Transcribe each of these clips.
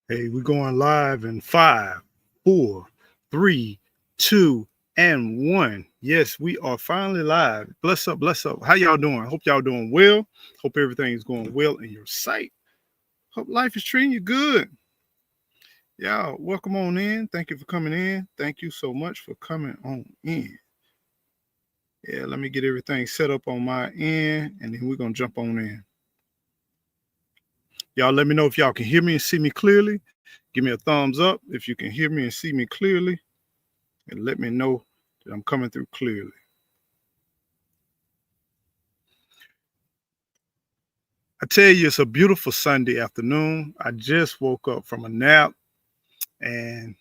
Hey, we're going live in five, four, three, two, and one. Yes, we are finally live. Bless up, bless up. How y'all doing? Hope y'all doing well. Hope everything's going well in your sight. Hope life is treating you good. Y'all, welcome on in. Thank you for coming in. Thank you so much for coming on in. Yeah, let me get everything set up on my end, and then we're gonna jump on in. Y'all, let me know if y'all can hear me and see me clearly. Give me a thumbs up if you can hear me and see me clearly, and let me know that I'm coming through clearly. I tell you, it's a beautiful Sunday afternoon. I just woke up from a nap, and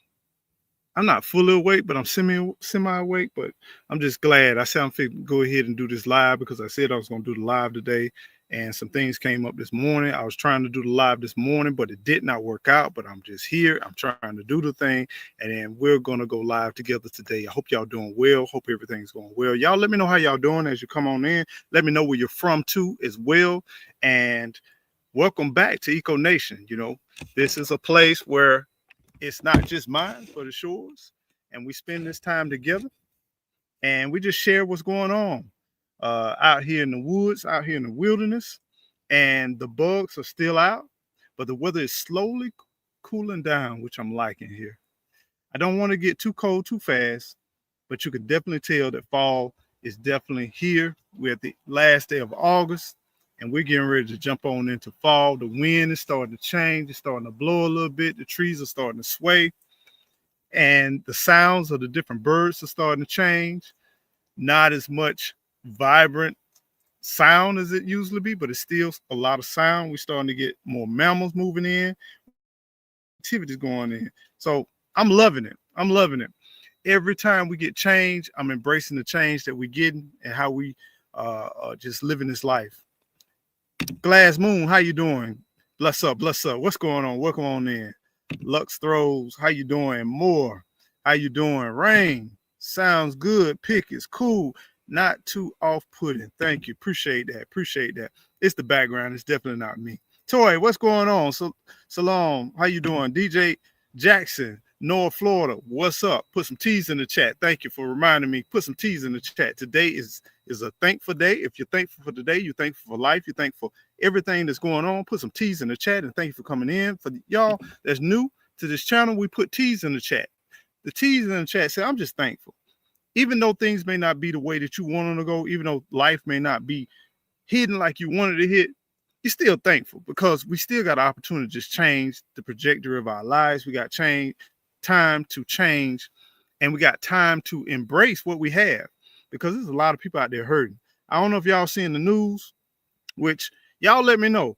I'm not fully awake, but I'm semi awake. But I'm just glad. I said I'm fit go ahead and do this live because I said I was going to do the live today, and some things came up this morning. I was trying to do the live this morning, but it did not work out. But I'm just here. I'm trying to do the thing, and then we're gonna go live together today. I hope y'all doing well. Hope everything's going well. Y'all let me know how y'all doing as you come on in. Let me know where you're from too as well, and welcome back to Eco Nation. This is a place where it's not just mine, but it's yours. And we spend this time together and we just share what's going on out here in the woods, out here in the wilderness. And the bugs are still out, but the weather is slowly cooling down, which I'm liking here. I don't want to get too cold too fast, but you can definitely tell that fall is definitely here. We're at the last day of August, and we're getting ready to jump on into fall. The wind is starting to change, it's starting to blow a little bit, the trees are starting to sway, and the sounds of the different birds are starting to change. Not as much vibrant sound as it usually be, but it's still a lot of sound. We're starting to get more mammals moving in, activities going in. So I'm loving it. I'm loving it. Every time we get change, I'm embracing the change that we're getting and how we are just living this life. Glass Moon, how you doing? Bless up, bless up. What's going on? Welcome on in. Lux Throws, how you doing? More, how you doing? Rain, sounds good. Pick is cool. Not too off-putting. Thank you. Appreciate that. Appreciate that. It's the background. It's definitely not me. Toy, what's going on? So, Salam, how you doing? DJ Jackson, North Florida, what's up? Put some T's in the chat. Thank you for reminding me. Put some T's in the chat. Today is a thankful day. If you're thankful for today, you're thankful for life, you're thankful for everything that's going on. Put some T's in the chat, and thank you for coming in. For y'all that's new to this channel, we put T's in the chat. The T's in the chat say, I'm just thankful. Even though things may not be the way that you want them to go, even though life may not be hidden like you wanted to hit, you're still thankful because we still got an opportunity to just change the trajectory of our lives. We got time to change, and we got time to embrace what we have because there's a lot of people out there hurting. I don't know if y'all seeing the news, which y'all let me know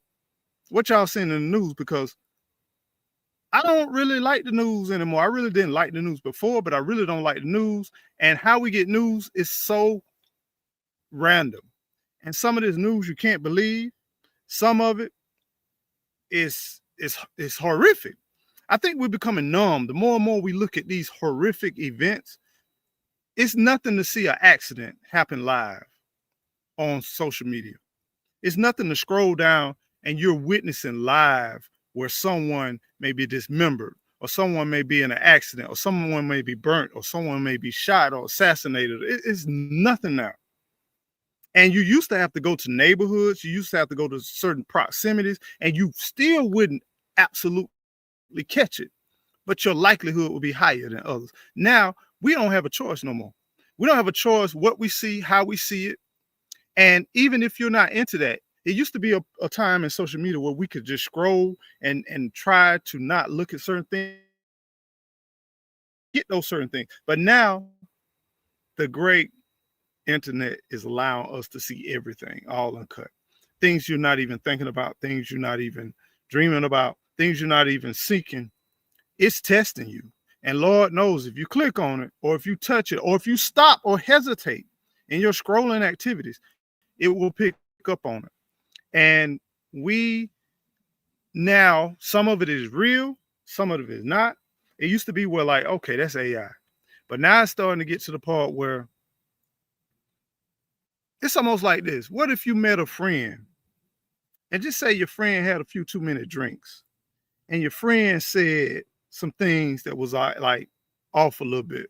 what y'all seeing in the news because I don't really like the news anymore. I really didn't like the news before, but I really don't like the news. And how we get news is so random. And some of this news you can't believe. Some of it is horrific. I think we're becoming numb. The more and more we look at these horrific events, it's nothing to see an accident happen live on social media. It's nothing to scroll down and you're witnessing live where someone may be dismembered or someone may be in an accident or someone may be burnt or someone may be shot or assassinated. It's nothing now. And you used to have to go to neighborhoods, you used to have to go to certain proximities, and you still wouldn't absolutely catch it, but your likelihood would be higher than others. Now, we don't have a choice no more. We don't have a choice what we see, how we see it. And even if you're not into that, it used to be a time in social media where we could just scroll and try to not look at certain things, get those certain things. But now the great internet is allowing us to see everything all uncut. Things you're not even thinking about, things you're not even dreaming about, things you're not even seeking. It's testing you. And Lord knows if you click on it or if you touch it or if you stop or hesitate in your scrolling activities, it will pick up on it. And we now, some of it is real, some of it is not. It used to be where like, okay, that's AI. But now it's starting to get to the part where it's almost like this. What if you met a friend and just say your friend had a few too many drinks and your friend said some things that was like off a little bit.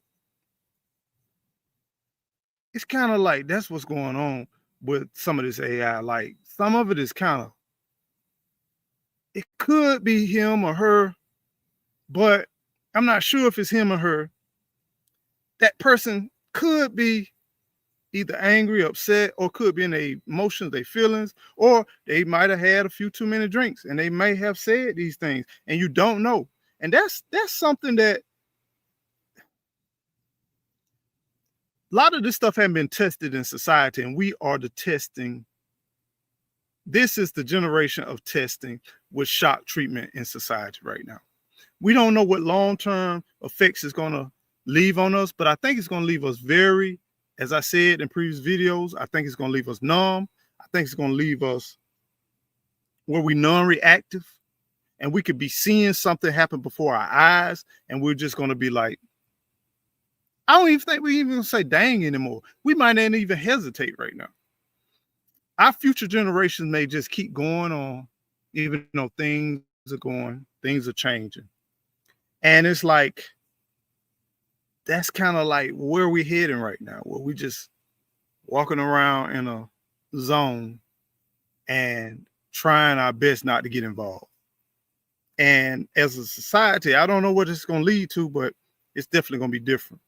It's kind of like that's what's going on with some of this AI. Like some of it is kind of, it could be him or her, but I'm not sure if it's him or her. That person could be either angry, upset, or could be in their emotions, their feelings, or they might have had a few too many drinks and they may have said these things and you don't know. And that's something that a lot of this stuff hasn't been tested in society, and we are the testing. This is the generation of testing with shock treatment in society right now. We don't know what long-term effects it's going to leave on us, but I think it's going to leave us very, as I said in previous videos, I think it's going to leave us numb. I think it's going to leave us where we non-reactive, and we could be seeing something happen before our eyes, and we're just going to be like, I don't even think we even say dang anymore. We might not even hesitate right now. Our future generations may just keep going on, even though things are changing. And it's like, that's kind of like where we're heading right now, where we just walking around in a zone and trying our best not to get involved. And as a society, I don't know what it's going to lead to, but it's definitely going to be different.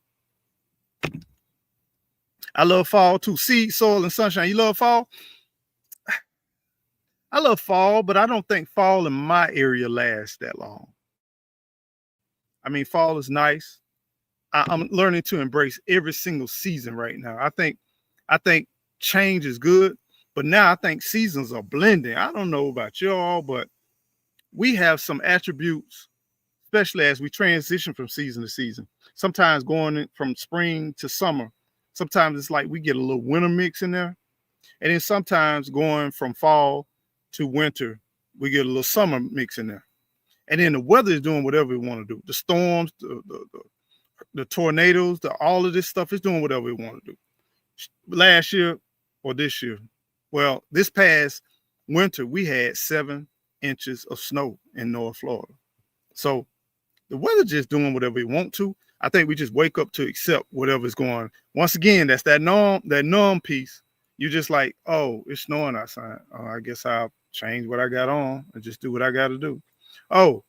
I love fall too. Seed, soil, and sunshine. You love fall? I love fall, but I don't think fall in my area lasts that long. I mean, fall is nice. I'm learning to embrace every single season right now. I think change is good, but now I think seasons are blending. I don't know about y'all, but we have some attributes, especially as we transition from season to season. Sometimes going from spring to summer, sometimes it's like we get a little winter mix in there. And then sometimes going from fall to winter, we get a little summer mix in there. And then the weather is doing whatever we want to do. The storms, the tornadoes, all of this stuff is doing whatever we want to do. Last year or this year, well, this past winter, we had 7 inches of snow in North Florida. So the weather just doing whatever we want to. I think we just wake up to accept whatever's going. Once again, that's that numb piece. You just like, oh, it's snowing outside. Oh, I guess I'll change what I got on and just do what I got to do. Oh,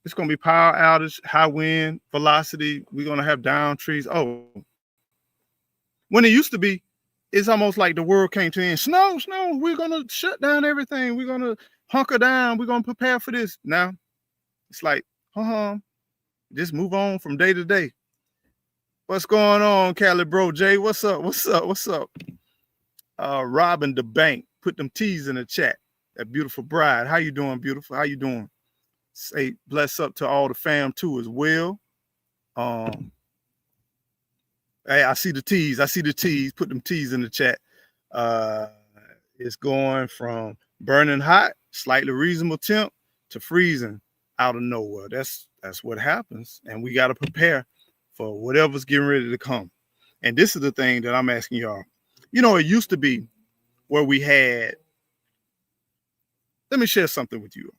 it's going to be power outage, high wind, velocity. We're going to have down trees. Oh, when it used to be, it's almost like the world came to an end. Snow, we're going to shut down everything. We're going to hunker down. We're going to prepare for this. Now, it's like, just move on from day to day. What's going on, Cali Bro Jay? What's up? Robin the Bank, put them T's in the chat. That beautiful bride. How you doing, beautiful? How you doing? Say bless up to all the fam too as well. Hey, I see the T's. Put them T's in the chat. It's going from burning hot, slightly reasonable temp, to freezing out of nowhere. That's what happens, and we got to prepare for whatever's getting ready to come. And this is the thing that I'm asking y'all. You know, it used to be where we had. Let me share something with you.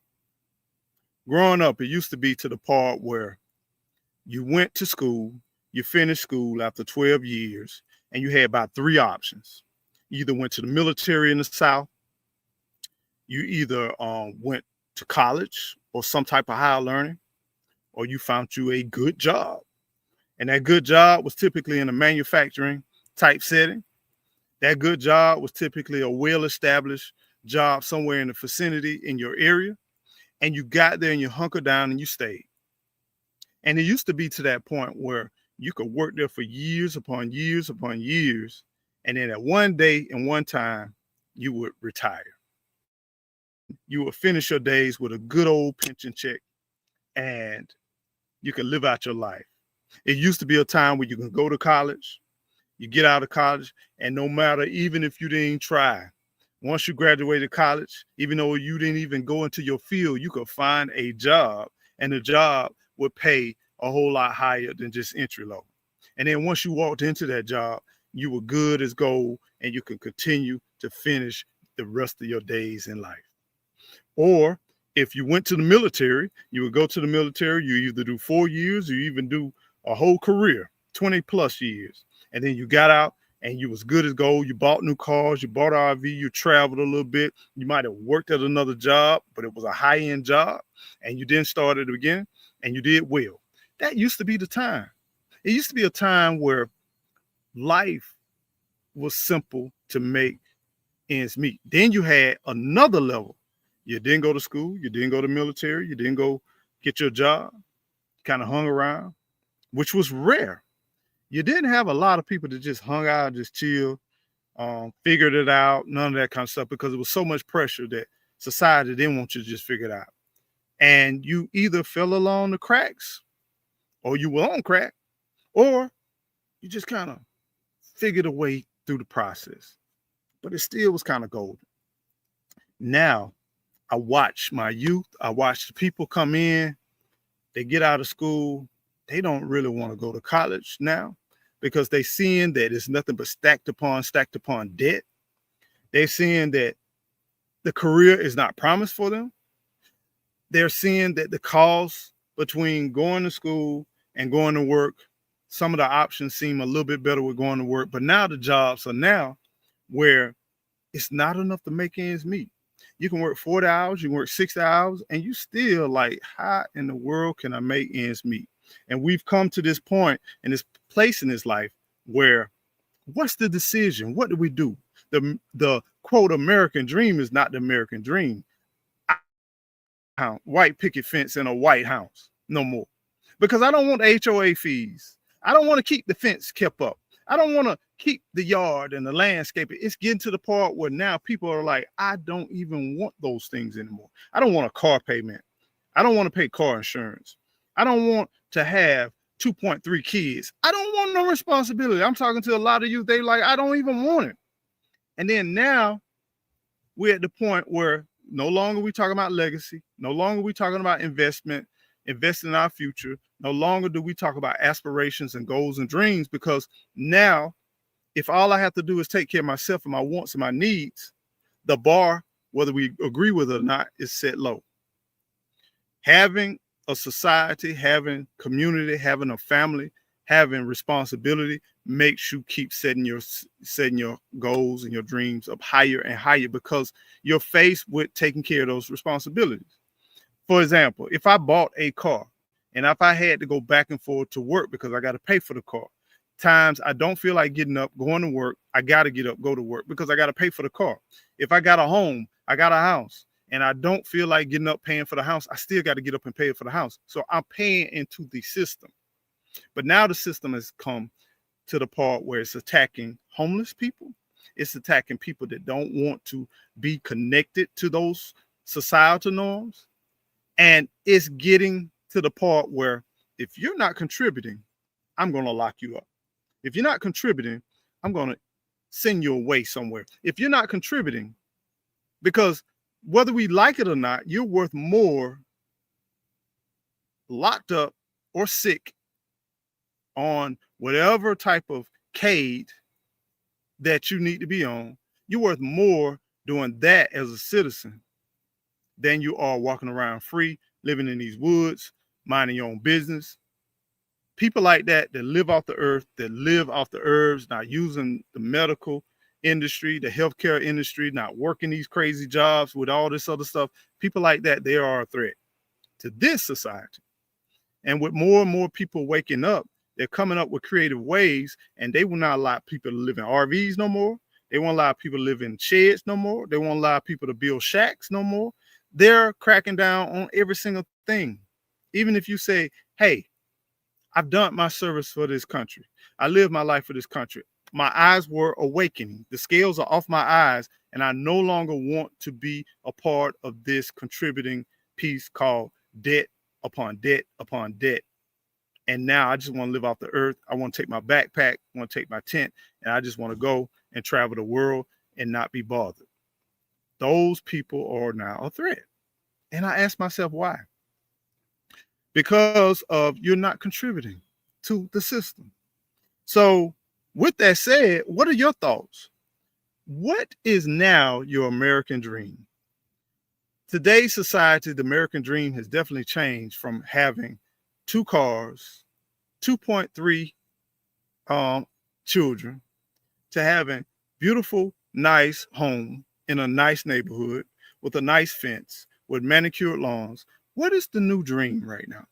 Growing up, it used to be to the part where you went to school, you finished school after 12 years, and you had about 3 options. You either went to the military in the South, you either went to college or some type of higher learning, or you found you a good job. And that good job was typically in a manufacturing type setting. That good job was typically a well-established job somewhere in the vicinity in your area. And you got there and you hunkered down and you stayed. And it used to be to that point where you could work there for years upon years upon years. And then at one day and one time, you would retire. You would finish your days with a good old pension check and you could live out your life. It used to be a time where you can go to college, you get out of college, and no matter, even if you didn't try, once you graduated college, even though you didn't even go into your field, you could find a job, and the job would pay a whole lot higher than just entry level. And then once you walked into that job, you were good as gold, and you could continue to finish the rest of your days in life. Or If you went to the military, you would go to the military. You either do 4 years or you even do a whole career, 20 plus years. And then you got out and you was good as gold. You bought new cars, you bought an RV, you traveled a little bit. You might have worked at another job, but it was a high-end job. And you then started again and you did well. That used to be the time. It used to be a time where life was simple to make ends meet. Then you had another level. You didn't go to school, you didn't go to military, you didn't go get your job, kind of hung around, which was rare. You didn't have a lot of people that just hung out, just chill, figured it out, none of that kind of stuff, because it was so much pressure that society didn't want you to just figure it out. And you either fell along the cracks, or you were on crack, or you just kind of figured a way through the process. But it still was kind of golden. Now, I watch my youth, I watch the people come in, they get out of school, they don't really want to go to college now because they seeing that it's nothing but stacked upon debt. They're seeing that the career is not promised for them. They're seeing that the cost between going to school and going to work, some of the options seem a little bit better with going to work, but now the jobs are now where it's not enough to make ends meet. You can work 40 hours, you can work 60 hours, and you still like, how in the world can I make ends meet? And we've come to this point in this place in this life where what's the decision? What do we do? The quote American dream is not the American dream. White picket fence and a white house, no more. Because I don't want HOA fees. I don't want to keep the fence kept up. I don't want to keep the yard and the landscape. It's getting to the part where now people are like, I don't even want those things anymore. I don't want a car payment. I don't want to pay car insurance. I don't want to have 2.3 kids. I don't want no responsibility. I'm talking to a lot of you. They like, I don't even want it. And then now we're at the point where no longer we talking about legacy. No longer we talking about investment, investing in our future. No longer do we talk about aspirations and goals and dreams, because now if all I have to do is take care of myself and my wants and my needs, the bar, whether we agree with it or not, is set low. Having a society, having community, having a family, having responsibility makes you keep setting your goals and your dreams up higher and higher, because you're faced with taking care of those responsibilities. For example, if I bought a car and if I had to go back and forth to work because I got to pay for the car, times I don't feel like getting up, going to work, I got to get up, go to work because I got to pay for the car. If I got a home, I got a house, and I don't feel like getting up paying for the house, I still got to get up and pay for the house. So I'm paying into the system. But now the system has come to the part where it's attacking homeless people. It's attacking people that don't want to be connected to those societal norms. And it's getting to the part where if you're not contributing, I'm going to lock you up. If you're not contributing, I'm going to send you away somewhere. If you're not contributing, because whether we like it or not, you're worth more locked up or sick on whatever type of CAID that you need to be on. You're worth more doing that as a citizen than you are walking around free, living in these woods, minding your own business. People like that live off the earth, that live off the herbs, not using the medical industry, the healthcare industry, not working these crazy jobs with all this other stuff. People like that, they are a threat to this society. And with more and more people waking up, they're coming up with creative ways, and they will not allow people to live in RVs no more. They won't allow people to live in sheds no more. They won't allow people to build shacks no more. They're cracking down on every single thing. Even if you say, hey, I've done my service for this country. I live my life for this country. My eyes were awakening. The scales are off my eyes, and I no longer want to be a part of this contributing piece called debt upon debt upon debt. And now I just want to live off the earth. I want to take my backpack, I want to take my tent, and I just want to go and travel the world and not be bothered. Those people are now a threat. And I ask myself why. Because of you're not contributing to the system. So with that said, what are your thoughts? What is now your American dream? Today's society, the American dream has definitely changed from having 2 cars, 2.3 um, children, to having beautiful, nice home in a nice neighborhood with a nice fence with manicured lawns. What is the new dream right now?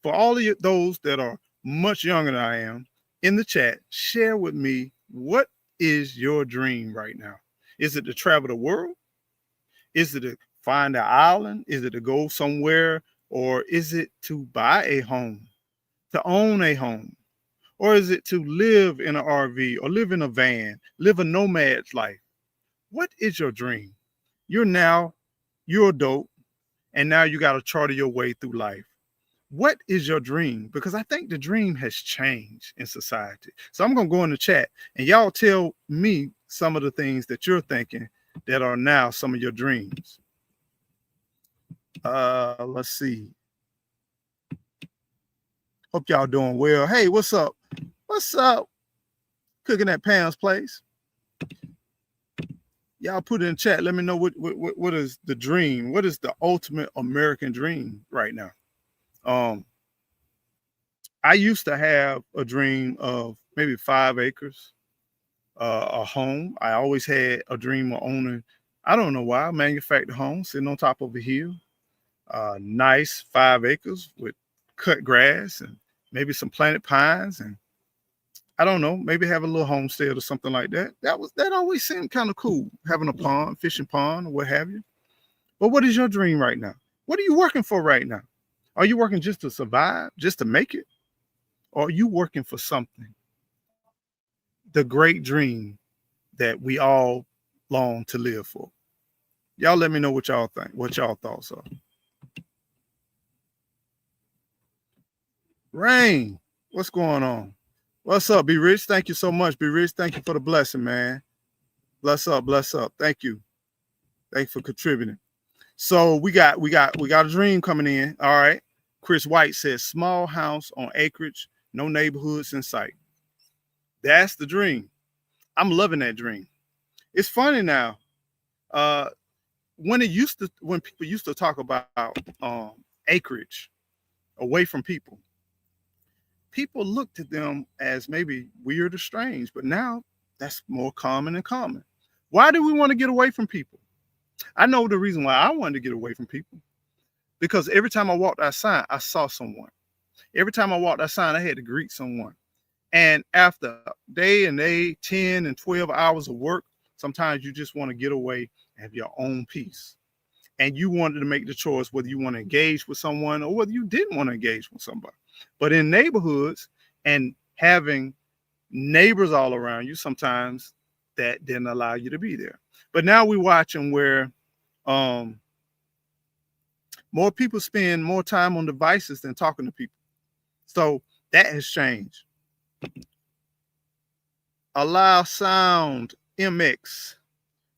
For all of you, those that are much younger than I am, in the chat, share with me, what is your dream right now? Is it to travel the world? Is it to find an island? Is it to go somewhere? Or is it to buy a home, to own a home? Or is it to live in an RV or live in a van, live a nomad's life? What is your dream? You're adult, and now you got to charter your way through life. What is your dream? Because I think the dream has changed in society. So I'm going to go in the chat and y'all tell me some of the things that you're thinking that are now some of your dreams. Let's see. Hope y'all doing well. Hey, what's up? What's up? Cooking at Pam's Place. Y'all put it in chat. Let me know what is the dream. What is the ultimate American dream right now? I used to have a dream of maybe 5 acres, a home. I always had a dream of owning, I don't know why, a manufactured home sitting on top of a hill. Nice 5 acres with cut grass and maybe some planted pines, and I don't know, maybe have a little homestead or something like that. That always seemed kind of cool, having a pond, fishing pond, or what have you. But what is your dream right now? What are you working for right now? Are you working just to survive, just to make it? Or are you working for something? The great dream that we all long to live for. Y'all let me know what y'all think, what y'all thoughts are. Rain, what's going on? What's up, Be Rich? Thank you so much, Be Rich. Thank you for the blessing, man. Bless up, bless up. Thank you. Thanks for contributing. So we got a dream coming in. All right. Chris White says small house on acreage, no neighborhoods in sight. That's the dream. I'm loving that dream. It's funny now. When people used to talk about acreage away from people looked at them as maybe weird or strange, but now that's more common and common. Why do we want to get away from people? I know the reason why I wanted to get away from people, because every time I walked outside, I saw someone. Every time I walked outside, I had to greet someone. And after day and day, 10 and 12 hours of work, sometimes you just want to get away and have your own peace. And you wanted to make the choice whether you want to engage with someone or whether you didn't want to engage with somebody. But in neighborhoods and having neighbors all around you, sometimes that didn't allow you to be there. But now we're watching where more people spend more time on devices than talking to people. So that has changed. Allow Sound MX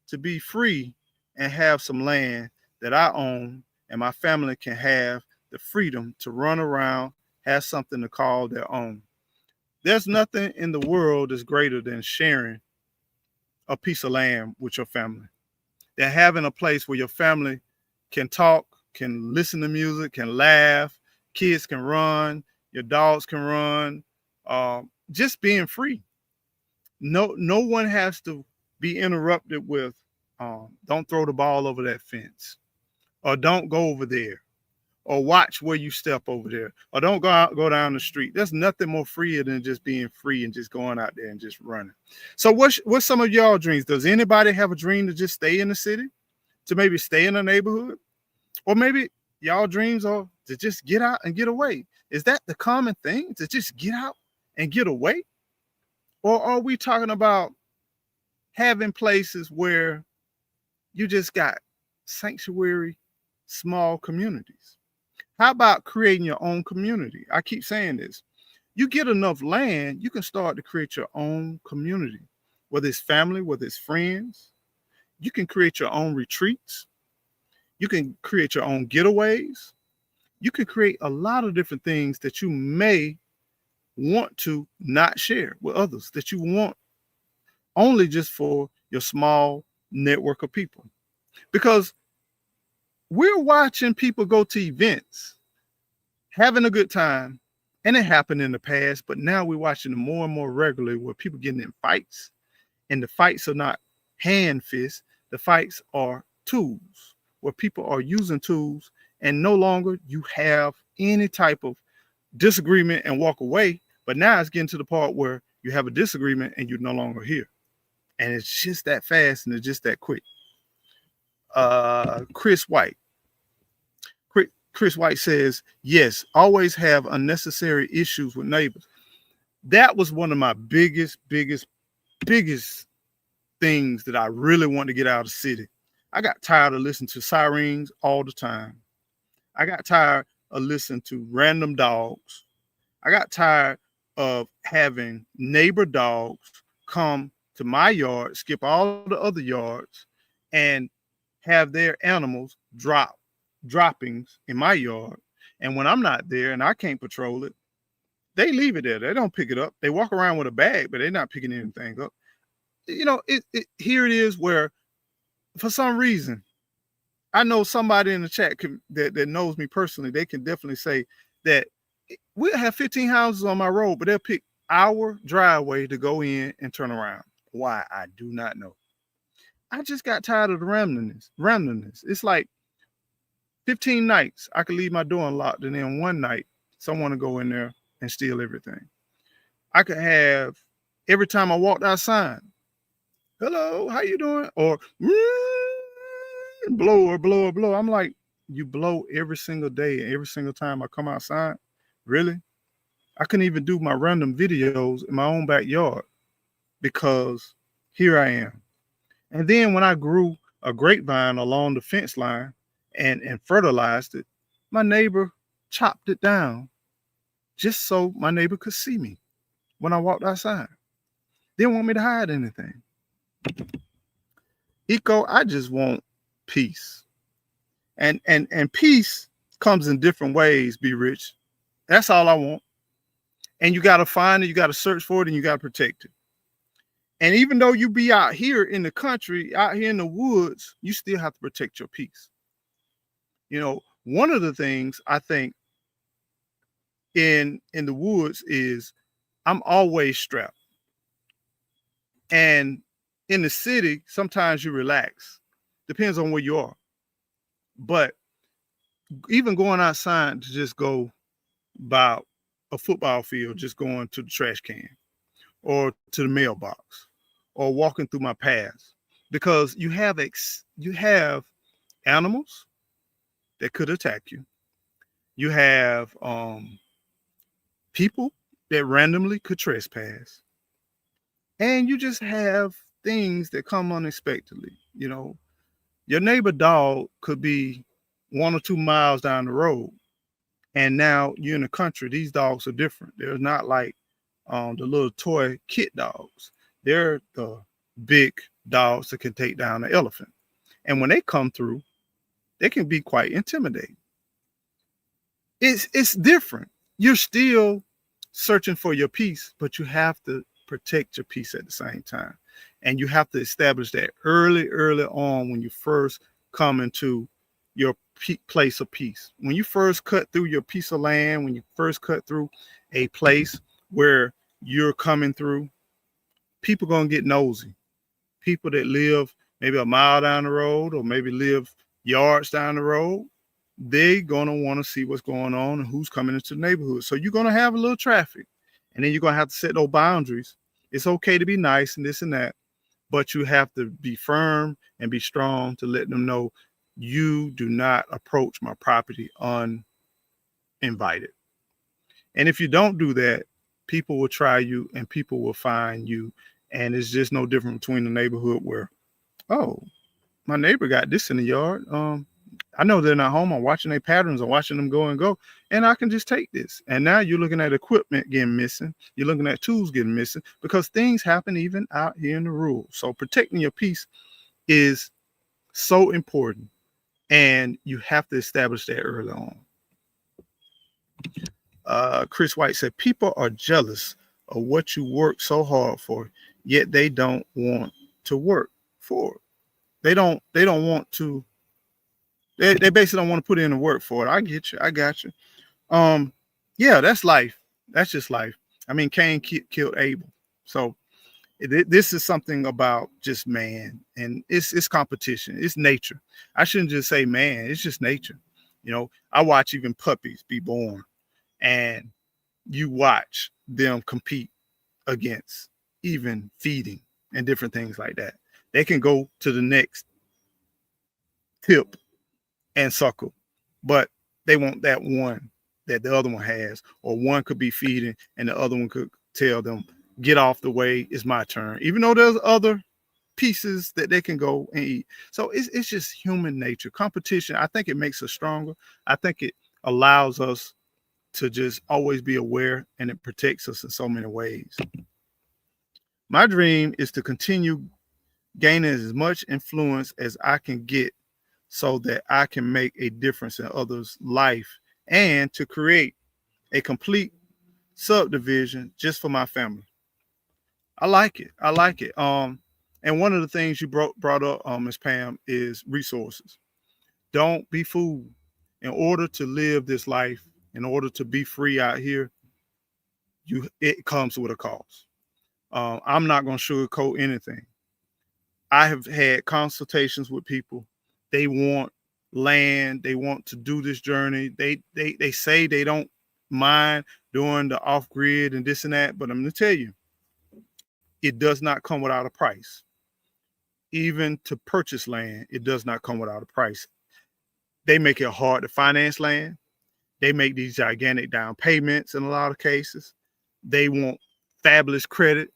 to be free and have some land that I own and my family can have the freedom to run around, have something to call their own. There's nothing in the world that's greater than sharing a piece of land with your family. Than having a place where your family can talk, can listen to music, can laugh, kids can run, your dogs can run, just being free. No one has to be interrupted with, don't throw the ball over that fence, or don't go over there, or watch where you step over there, or don't go down the street. There's nothing more freer than just being free and just going out there and just running. So what's some of y'all dreams? Does anybody have a dream to just stay in the city, to maybe stay in a neighborhood? Or maybe y'all dreams are to just get out and get away. Is that the common thing, to just get out and get away? Or are we talking about having places where you just got sanctuary, small communities? How about creating your own community? I keep saying this. You get enough land, you can start to create your own community, whether it's family, whether it's friends. You can create your own retreats. You can create your own getaways. You can create a lot of different things that you may want to not share with others, that you want only just for your small network of people. Because we're watching people go to events, having a good time, and it happened in the past, but now we're watching it more and more regularly where people getting in fights, and the fights are not hand fists, the fights are tools, where people are using tools, and no longer you have any type of disagreement and walk away. But now it's getting to the part where you have a disagreement and you're no longer here. And it's just that fast and it's just that quick. Chris White. Chris White says, yes, always have unnecessary issues with neighbors. That was one of my biggest things that I really wanted to get out of the city. I got tired of listening to sirens all the time. I got tired of listening to random dogs. I got tired of having neighbor dogs come to my yard, skip all the other yards, and have their animals droppings in my yard. And when I'm not there and I can't patrol it, they leave it there. They don't pick it up. They walk around with a bag, but they're not picking anything up. You know, here it is where for some reason, I know somebody in the chat that knows me personally, they can definitely say that we'll have 15 houses on my road, but they'll pick our driveway to go in and turn around. Why? I do not know. I just got tired of the randomness. It's like 15 nights I could leave my door unlocked, and then one night someone will go in there and steal everything. I could have every time I walked outside, hello, how you doing? Or blow. I'm like, you blow every single day, every single time I come outside? Really? I couldn't even do my random videos in my own backyard because here I am. And then when I grew a grapevine along the fence line and fertilized it, my neighbor chopped it down just so my neighbor could see me when I walked outside. They didn't want me to hide anything. Eco, I just want peace. And peace comes in different ways, Be Rich. That's all I want. And you got to find it, you got to search for it, and you got to protect it. And even though you be out here in the country, out here in the woods, you still have to protect your peace. You know, one of the things I think in the woods is I'm always strapped. And in the city, sometimes you relax. Depends on where you are. But even going outside to just go by a football field, just going to the trash can or to the mailbox or walking through my paths, because you have animals that could attack you. You have people that randomly could trespass. And you just have things that come unexpectedly. You know, your neighbor dog could be 1 or 2 miles down the road. And now you're in the country. These dogs are different. They're not like the little toy kit dogs. They're the big dogs that can take down an elephant. And when they come through, they can be quite intimidating. It's different. You're still searching for your peace, but you have to protect your peace at the same time. And you have to establish that early on when you first come into your place of peace. When you first cut through your piece of land, when you first cut through a place where you're coming through, people going to get nosy. People that live maybe a mile down the road or maybe live yards down the road, they're going to want to see what's going on and who's coming into the neighborhood. So you're going to have a little traffic, and then you're going to have to set those boundaries. It's okay to be nice and this and that, but you have to be firm and be strong to let them know you do not approach my property uninvited. And if you don't do that, people will try you and people will find you. And it's just no different between the neighborhood where, oh, my neighbor got this in the yard. I know they're not home. I'm watching their patterns. I'm watching them go and go. And I can just take this. And now you're looking at equipment getting missing. You're looking at tools getting missing because things happen even out here in the rural. So protecting your peace is so important. And you have to establish that early on. Chris White said, people are jealous of what you work so hard for, yet they don't want to work for it. They don't want to They basically don't want to put in the work for it. I get you. I got you. Um, yeah, that's life. That's just life. I mean, Cain killed Abel. So this is something about just man, and it's competition. It's nature. I shouldn't just say man. It's just nature. You know, I watch even puppies be born, and you watch them compete against even feeding and different things like that. They can go to the next tip and suckle, but they want that one that the other one has, or one could be feeding and the other one could tell them, get off the way, it's my turn, even though there's other pieces that they can go and eat. So it's just human nature. Competition, I think it makes us stronger. I think it allows us to just always be aware, and it protects us in so many ways. My dream is to continue gaining as much influence as I can get so that I can make a difference in others' life, and to create a complete subdivision just for my family. I like it. I like it. And one of the things you brought up, Ms. Pam, is resources. Don't be fooled. In order to live this life, in order to be free out here, it comes with a cost. I'm not going to sugarcoat anything. I have had consultations with people. They want land. They want to do this journey. They say they don't mind doing the off grid and this and that, but I'm going to tell you, it does not come without a price. Even to purchase land, it does not come without a price. They make it hard to finance land. They make these gigantic down payments in a lot of cases. They want fabulous credit.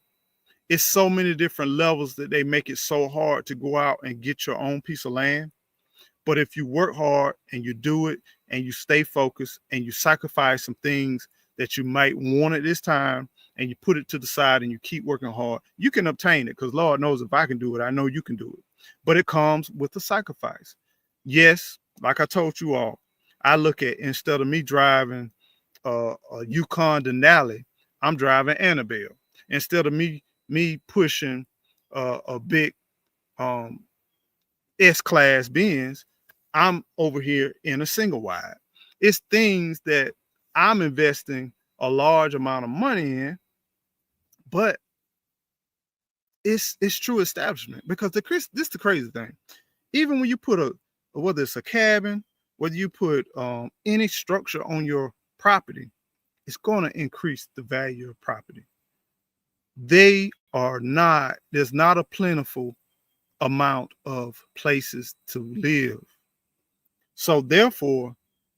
It's so many different levels that they make it so hard to go out and get your own piece of land. But if you work hard and you do it and you stay focused and you sacrifice some things that you might want at this time and you put it to the side and you keep working hard, you can obtain it, because Lord knows if I can do it, I know you can do it. But it comes with the sacrifice. Yes, like I told you all, I look at, instead of me driving a Yukon Denali, I'm driving Annabelle. Instead of me pushing a big S-Class Benz, I'm over here in a single wide. It's things that I'm investing a large amount of money in, but it's true establishment, because this is the crazy thing. Even when you put whether it's a cabin, whether you put any structure on your property, it's going to increase the value of property. There's not a plentiful amount of places to live. So therefore,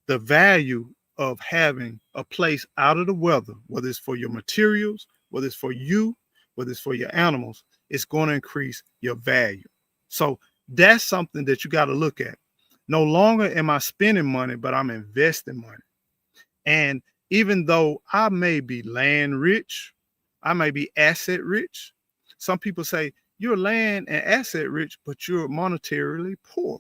the value of having a place out of the weather, whether it's for your materials, whether it's for you, whether it's for your animals, it's going to increase your value. So that's something that you got to look at. No longer am I spending money, but I'm investing money. And even though I may be land rich, I may be asset rich. Some people say you're land and asset rich, but you're monetarily poor.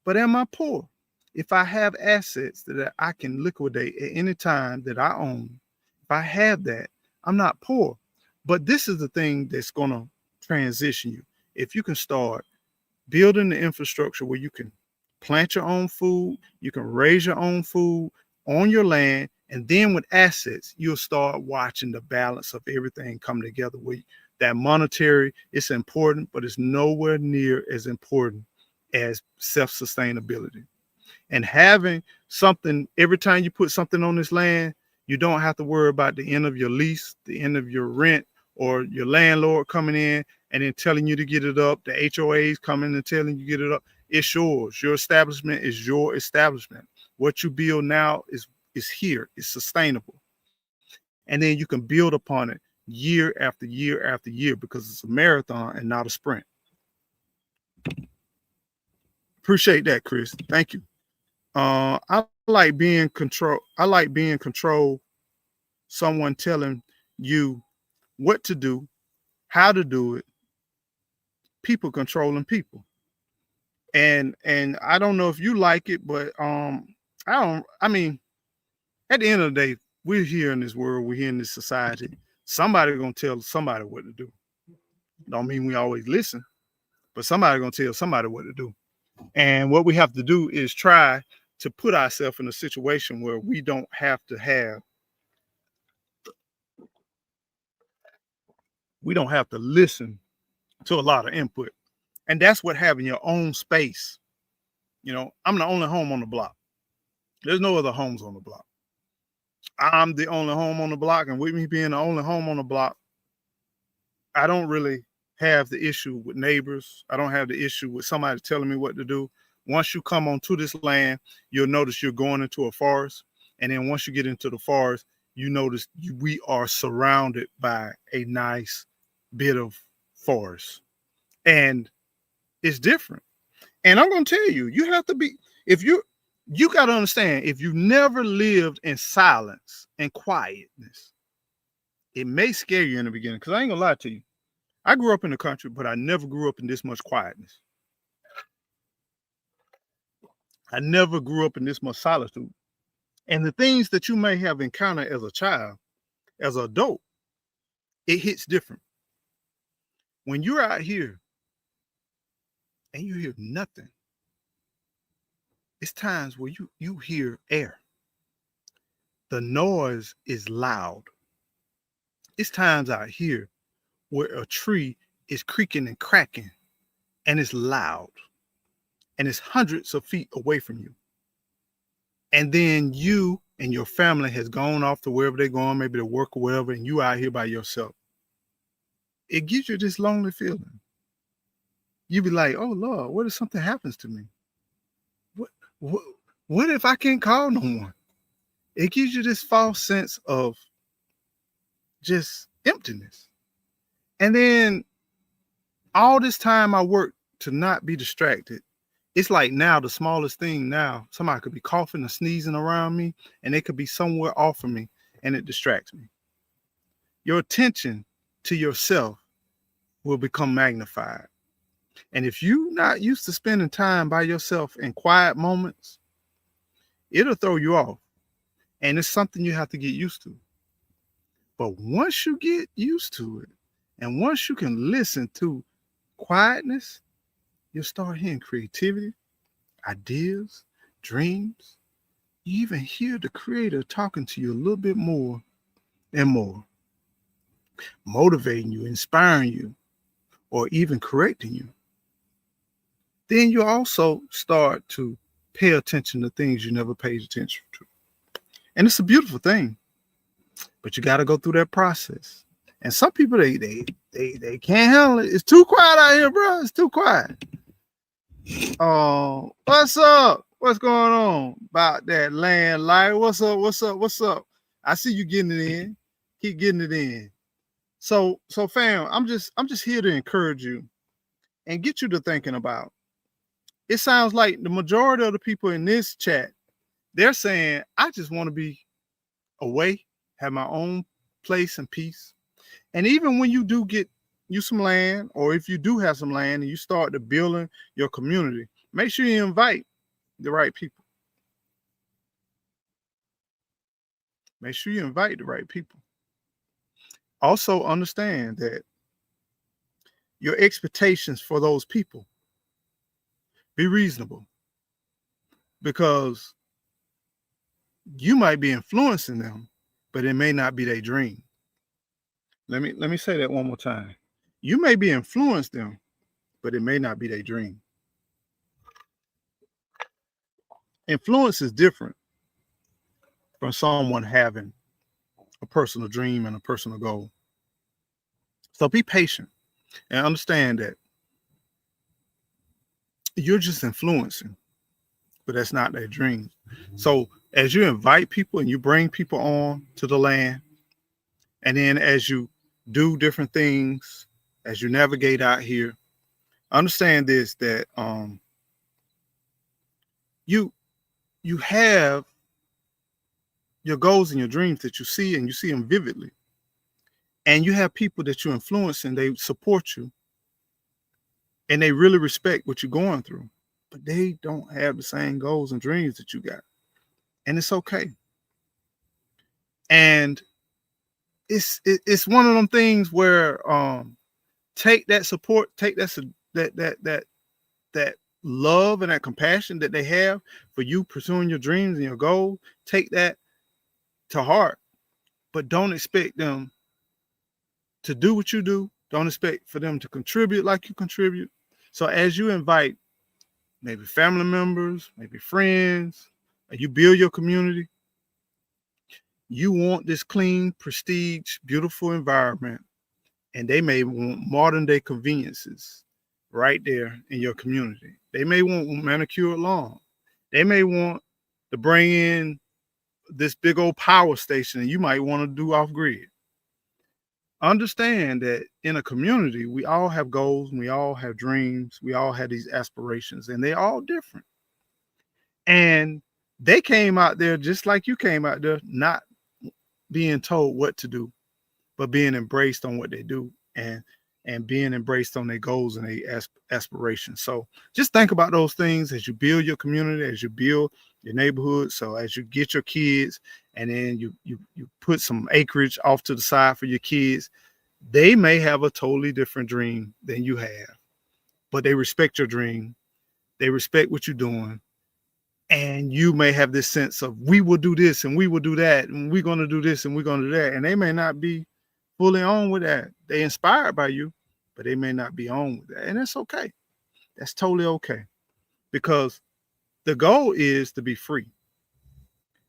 But am I poor? If I have assets that I can liquidate at any time that I own, if I have that, I'm not poor. But this is the thing that's going to transition you. If you can start building the infrastructure where you can plant your own food, you can raise your own food on your land, and then with assets, you'll start watching the balance of everything come together. Where that monetary, it's important, but it's nowhere near as important as self-sustainability. And having something, every time you put something on this land, you don't have to worry about the end of your lease, the end of your rent, or your landlord coming in and then telling you to get it up, the HOAs coming and telling you to get it up. It's yours. Your establishment is your establishment. What you build now is here. It's sustainable. And then you can build upon it year after year after year, because it's a marathon and not a sprint. Appreciate that, Chris. Thank you. I like being control. I like being control. Someone telling you what to do, how to do it. People controlling people. And I don't know if you like it, but I mean, at the end of the day, we're here in this world, we're here in this society. Somebody gonna tell somebody what to do. Don't mean we always listen, but somebody gonna tell somebody what to do. And what we have to do is try to put ourselves in a situation where we don't have to listen to a lot of input. And that's what having your own space. I'm the only home on the block. There's no other homes on the block. I'm the only home on the block, and with me being the only home on the block, I don't really have the issue with neighbors. I don't have the issue with somebody telling me what to do. Once you come onto this land, you'll notice you're going into a forest. And then once you get into the forest, you notice we are surrounded by a nice bit of forest. And it's different. And I'm going to tell you, you have to be, you got to understand, if you never lived in silence and quietness, it may scare you in the beginning. Because I ain't going to lie to you. I grew up in the country, but I never grew up in this much quietness. I never grew up in this much solitude. And the things that you may have encountered as a child, as an adult, it hits different. When you're out here and you hear nothing, it's times where you hear air. The noise is loud. It's times out here where a tree is creaking and cracking and it's loud and it's hundreds of feet away from you. And then you and your family has gone off to wherever they're going, maybe to work or wherever, and you out here by yourself. It gives you this lonely feeling. You be like, oh Lord, what if something happens to me? What if I can't call no one? It gives you this false sense of just emptiness. And then all this time I worked to not be distracted. It's like now the smallest thing now, somebody could be coughing or sneezing around me and they could be somewhere off from me and it distracts me. Your attention to yourself will become magnified. And if you're not used to spending time by yourself in quiet moments, it'll throw you off. And it's something you have to get used to. But once you get used to it, and once you can listen to quietness, you'll start hearing creativity, ideas, dreams. You even hear the creator talking to you a little bit more and more, motivating you, inspiring you, or even correcting you. Then you also start to pay attention to things you never paid attention to. And it's a beautiful thing, but you got to go through that process. And some people, they can't handle it. It's too quiet out here, bro. It's too quiet. Oh, what's up? What's going on about that land life? What's up? I see you getting it in. Keep getting it in. So fam, I'm just here to encourage you and get you to thinking about. It sounds like the majority of the people in this chat, they're saying, I just want to be away, have my own place and peace. And even when you do get you some land, or if you do have some land and you start to building your community, make sure you invite the right people. Make sure you invite the right people. Also understand that your expectations for those people be reasonable, because you might be influencing them, but it may not be their dream. Let me say that one more time. You may be influencing them, but it may not be their dream. Influence is different from someone having a personal dream and a personal goal. So be patient and understand that you're just influencing, but that's not their dream. So as you invite people and you bring people on to the land, and then as you do different things, as you navigate out here, understand this, that you have your goals and your dreams that you see, and you see them vividly. And you have people that you influence and they support you. And they really respect what you're going through. But they don't have the same goals and dreams that you got. And it's okay. And it's one of them things where take that support, take that love and that compassion that they have for you pursuing your dreams and your goals, take that to heart. But don't expect them to do what you do. Don't expect for them to contribute like you contribute. So as you invite maybe family members, maybe friends, and you build your community, you want this clean, prestige, beautiful environment, and they may want modern day conveniences right there in your community. They may want manicured lawn. They may want to bring in this big old power station, and you might want to do off grid. Understand that in a community, we all have goals, and we all have dreams, we all have these aspirations, and they're all different. And they came out there just like you came out there, not being told what to do, but being embraced on what they do, and being embraced on their goals and their aspirations. So just think about those things as you build your community, as you build your neighborhood. So as you get your kids, and then you put some acreage off to the side for your kids, they may have a totally different dream than you have, but they respect your dream. They respect what you're doing. And you may have this sense of, we will do this and we will do that, and we're going to do this and we're going to do that. And they may not be fully on with that. They inspired by you, but they may not be on with that. And that's okay. That's totally okay. Because the goal is to be free.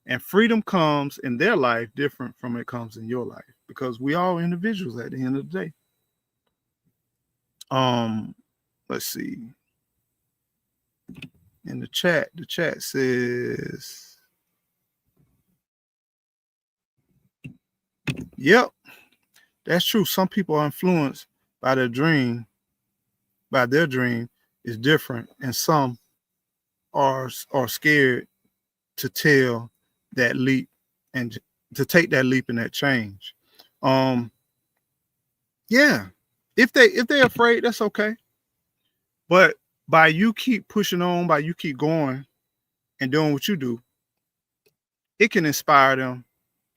And freedom comes in their life different from it comes in your life, because we all individuals at the end of the day. Let's see. In the chat says, yep, that's true. Some people are influenced by their dream is different, and some are scared to tell that leap and to take that leap and that change. Yeah, if they're afraid, that's okay. But by you keep pushing on, by you keep going and doing what you do, it can inspire them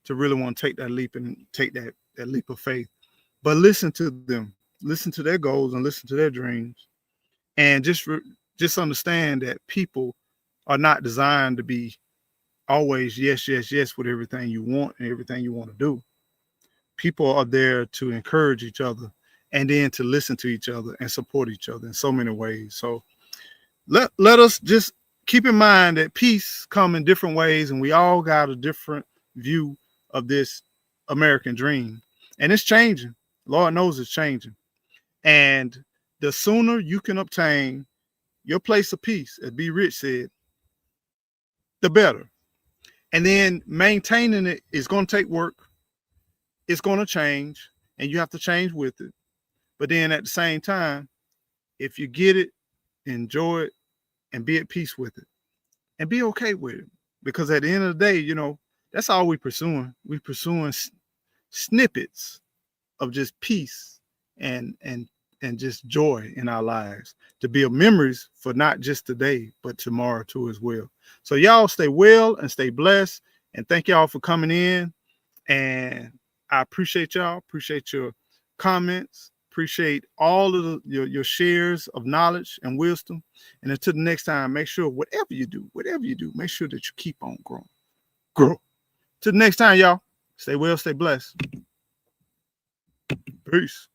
to really want to take that leap and take that leap of faith. But listen to them, listen to their goals, and listen to their dreams, and just understand that people are not designed to be always yes, yes, yes with everything you want and everything you want to do. People are there to encourage each other, and then to listen to each other and support each other in so many ways. So let us just keep in mind that peace comes in different ways, and we all got a different view of this American dream. And it's changing. Lord knows it's changing. And the sooner you can obtain your place of peace, as B. Rich said, the better. And then maintaining it is going to take work. It's going to change, and you have to change with it. But then at the same time, if you get it, enjoy it, and be at peace with it, and be okay with it. Because at the end of the day, that's all we're pursuing. We're pursuing snippets of just peace and just joy in our lives, to build memories for not just today, but tomorrow too as well. So y'all stay well and stay blessed. And thank y'all for coming in. And I appreciate y'all. Appreciate your comments. Appreciate all of your shares of knowledge and wisdom. And until the next time, make sure whatever you do, make sure that you keep on growing. Grow. Till the next time, y'all. Stay well, stay blessed. Peace.